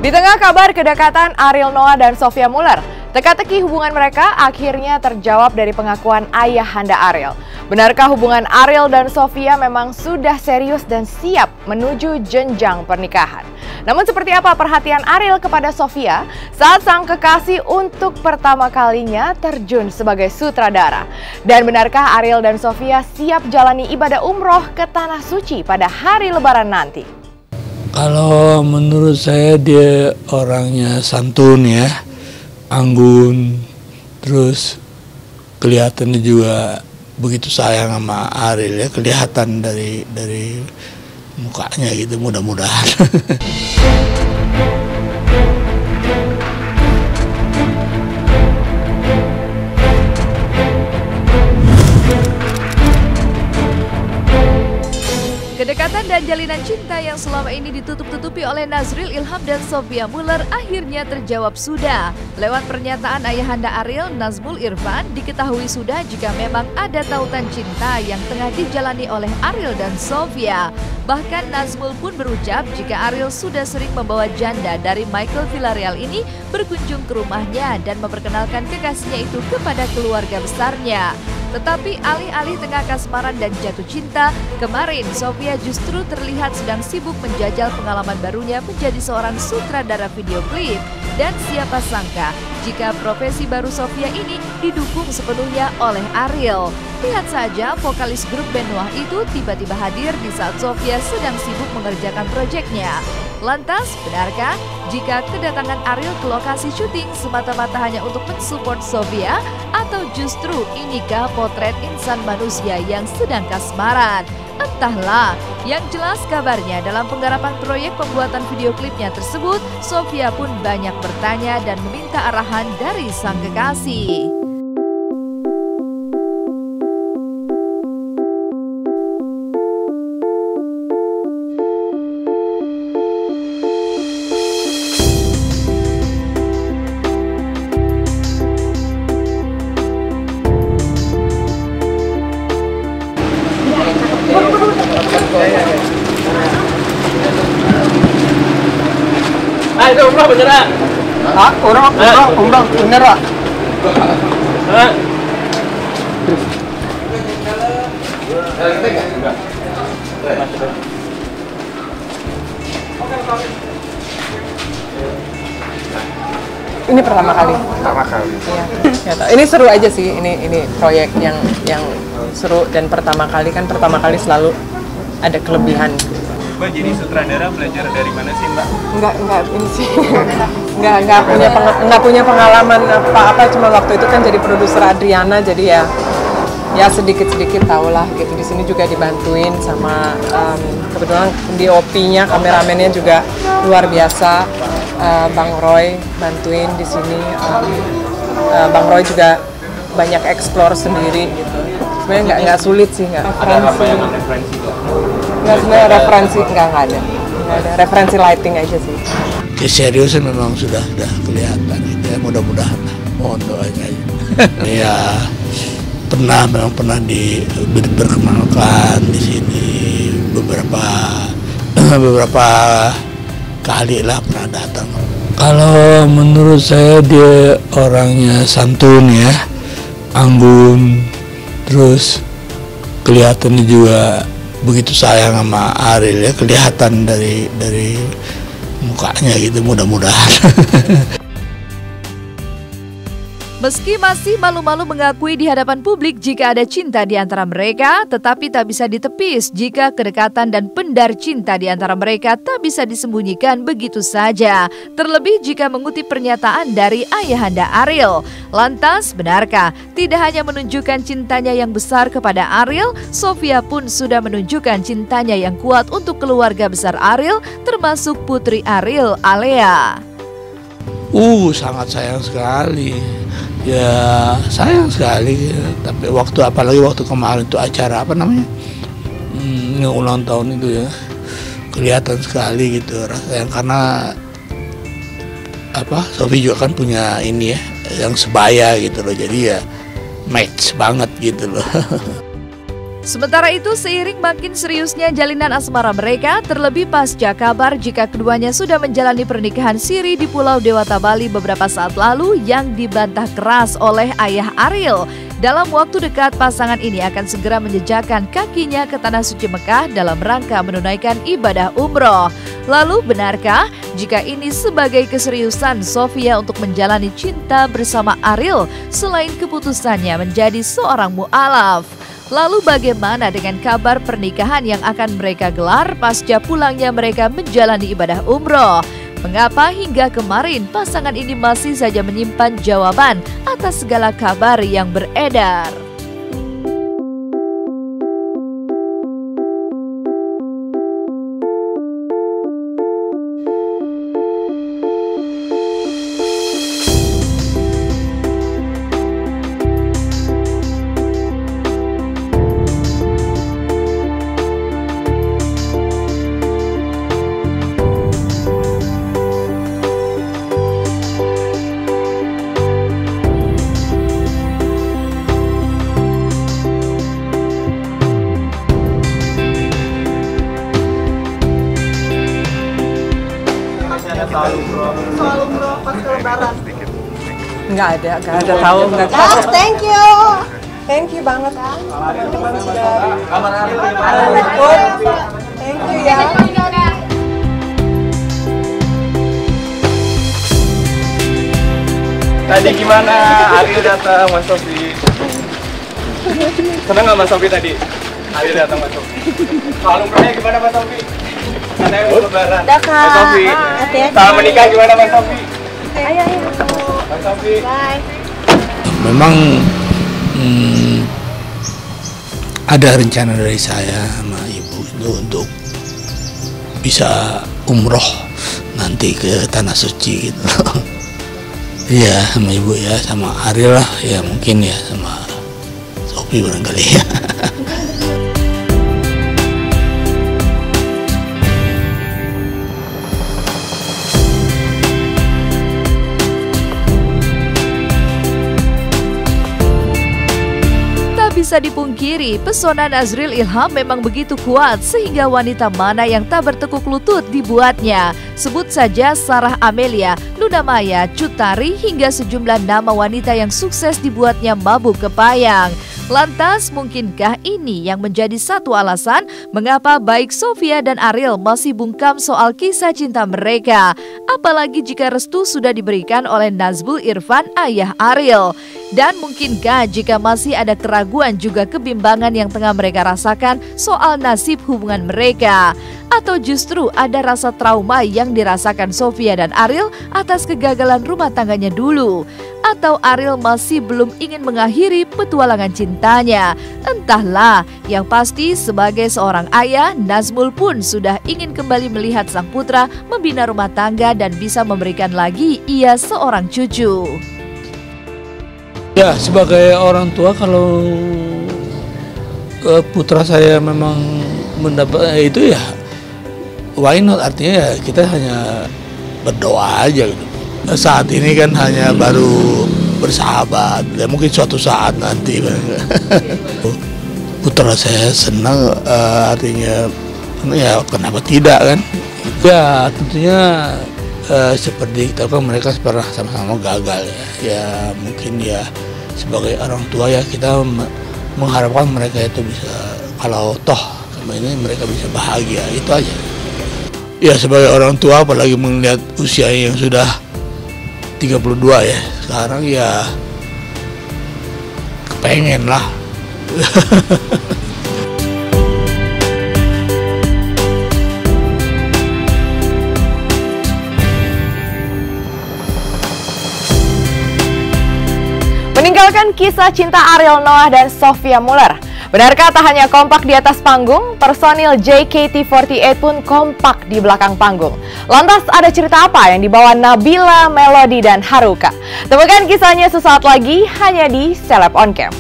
Di tengah kabar kedekatan Ariel Noah dan Sophia Muller, teka-teki hubungan mereka akhirnya terjawab dari pengakuan ayahanda Ariel. Benarkah hubungan Ariel dan Sophia memang sudah serius dan siap menuju jenjang pernikahan? Namun seperti apa perhatian Ariel kepada Sophia saat sang kekasih untuk pertama kalinya terjun sebagai sutradara? Dan benarkah Ariel dan Sophia siap jalani ibadah umroh ke Tanah Suci pada hari Lebaran nanti? Kalau menurut saya dia orangnya santun ya, anggun, terus kelihatannya juga begitu sayang sama Ariel ya, kelihatan dari mukanya gitu, mudah-mudahan. Kedekatan dan jalinan cinta yang selama ini ditutup-tutupi oleh Nazril Ilham dan Sophia Muller akhirnya terjawab sudah. Lewat pernyataan ayahanda Ariel, Nazmul Irfan, diketahui sudah jika memang ada tautan cinta yang tengah dijalani oleh Ariel dan Sophia. Bahkan Nazmul pun berucap jika Ariel sudah sering membawa janda dari Michael Villarreal ini berkunjung ke rumahnya dan memperkenalkan kekasihnya itu kepada keluarga besarnya. Tetapi alih-alih tengah kasmaran dan jatuh cinta, kemarin Sophia justru terlihat sedang sibuk menjajal pengalaman barunya menjadi seorang sutradara video klip. Dan siapa sangka jika profesi baru Sophia ini didukung sepenuhnya oleh Ariel. Lihat saja vokalis grup band Noah itu tiba-tiba hadir di saat Sophia sedang sibuk mengerjakan proyeknya. Lantas, benarkah jika kedatangan Ariel ke lokasi syuting semata-mata hanya untuk mensupport Sophia? Atau justru inikah potret insan manusia yang sedang kasmaran? Entahlah, yang jelas kabarnya dalam penggarapan proyek pembuatan video klipnya tersebut, Sophia pun banyak bertanya dan meminta arahan dari sang kekasih. Itu umrah bener ah? Umrah bener ah? Ini pertama kali. Iya. Ini seru aja sih. Ini proyek yang seru dan pertama kali selalu ada kelebihan. Mbak jadi sutradara belajar dari mana sih Mbak? Enggak ini sih. Enggak punya pengalaman apa-apa, cuma waktu itu kan jadi produser Adriana, jadi ya sedikit-sedikit tahulah gitu. Di sini juga dibantuin sama kebetulan DOP-nya, kameramennya juga luar biasa. Bang Roy bantuin di sini. Bang Roy juga banyak explore sendiri gitu. Sebenarnya nggak sulit sih, nggak referensi nggak ada referensi lighting aja sih. Keseriusan memang sudah kelihatan gitu ya, mudah-mudahan mohon doanya aja. Ya memang pernah diperkenalkan di sini beberapa kali lah pernah datang. Kalau menurut saya dia orangnya santun ya, anggun, terus kelihatannya juga begitu sayang sama Ariel ya, kelihatan dari mukanya gitu, mudah-mudahan. Meski masih malu-malu mengakui di hadapan publik jika ada cinta di antara mereka, tetapi tak bisa ditepis jika kedekatan dan pendar cinta di antara mereka tak bisa disembunyikan begitu saja. Terlebih jika mengutip pernyataan dari ayahanda Ariel. Lantas, benarkah tidak hanya menunjukkan cintanya yang besar kepada Ariel, Sophia pun sudah menunjukkan cintanya yang kuat untuk keluarga besar Ariel, termasuk putri Ariel, Alea. Sangat sayang sekali. Ya sayang sekali, tapi apalagi waktu kemarin itu acara apa namanya, ulang tahun itu ya, kelihatan sekali gitu rasanya, karena Sophie juga kan punya ini ya yang sebaya gitu loh, jadi ya match banget gitu loh. Sementara itu, seiring makin seriusnya jalinan asmara mereka, terlebih pasca kabar jika keduanya sudah menjalani pernikahan siri di Pulau Dewata, Bali beberapa saat lalu yang dibantah keras oleh ayah Ariel. Dalam waktu dekat, pasangan ini akan segera menjejakkan kakinya ke Tanah Suci Mekah dalam rangka menunaikan ibadah umroh. Lalu, benarkah jika ini sebagai keseriusan Sofia untuk menjalani cinta bersama Ariel selain keputusannya menjadi seorang mu'alaf? Lalu bagaimana dengan kabar pernikahan yang akan mereka gelar pasca pulangnya mereka menjalani ibadah umroh? Mengapa hingga kemarin pasangan ini masih saja menyimpan jawaban atas segala kabar yang beredar? Soal umroh pas ke Lebaran. Nggak ada tahu, nggak ada. Guys, thank you. Thank you banget. Teman-teman sudah thank you ya. Tadi gimana Ariel datang, Mas Sofi? Senang nggak Mas Sofi tadi? Ariel datang, Mas Sofi. Soal umrohnya gimana Mas Sofi? Karena yang Lebaran. Mas Sofi. Salam menikah gimana Mas Sofi? Ayo. Mas Sofi. Bye. Memang ada rencana dari saya sama ibu itu untuk bisa umroh nanti ke Tanah Suci gitu. Iya, sama ibu ya, sama Ariel lah ya, mungkin ya sama Sofi barangkali ya. Bisa dipungkiri, pesona Nazril Ilham memang begitu kuat sehingga wanita mana yang tak bertekuk lutut dibuatnya. Sebut saja Sarah Amelia, Luna Maya, Cut Tari hingga sejumlah nama wanita yang sukses dibuatnya mabuk kepayang. Lantas, mungkinkah ini yang menjadi satu alasan mengapa baik Sofia dan Ariel masih bungkam soal kisah cinta mereka? Apalagi jika restu sudah diberikan oleh Nazmul Irfan, ayah Ariel. Dan mungkinkah jika masih ada keraguan juga kebimbangan yang tengah mereka rasakan soal nasib hubungan mereka? Atau justru ada rasa trauma yang dirasakan Sofia dan Ariel atas kegagalan rumah tangganya dulu? Atau Ariel masih belum ingin mengakhiri petualangan cintanya? Entahlah, yang pasti sebagai seorang ayah, Nazmul pun sudah ingin kembali melihat sang putra membina rumah tangga dan bisa memberikan lagi ia seorang cucu. Ya, sebagai orang tua kalau putra saya memang mendapat itu ya, why not, artinya ya kita hanya berdoa aja gitu. Saat ini kan hanya baru bersahabat, ya mungkin suatu saat nanti putra saya senang, artinya ya kenapa tidak kan. Ya tentunya seperti kita kan mereka pernah sama-sama gagal ya mungkin ya sebagai orang tua ya kita mengharapkan mereka itu bisa, kalau toh sama ini mereka bisa bahagia, itu aja. Ya sebagai orang tua apalagi melihat usia yang sudah 32 ya sekarang, ya kepengen lah. Meninggalkan kisah cinta Ariel Noah dan Sophia Muller, benarkah tak hanya kompak di atas panggung, personil JKT48 pun kompak di belakang panggung? Lantas ada cerita apa yang dibawa Nabila, Melody, dan Haruka? Temukan kisahnya sesaat lagi hanya di Celeb On Cam.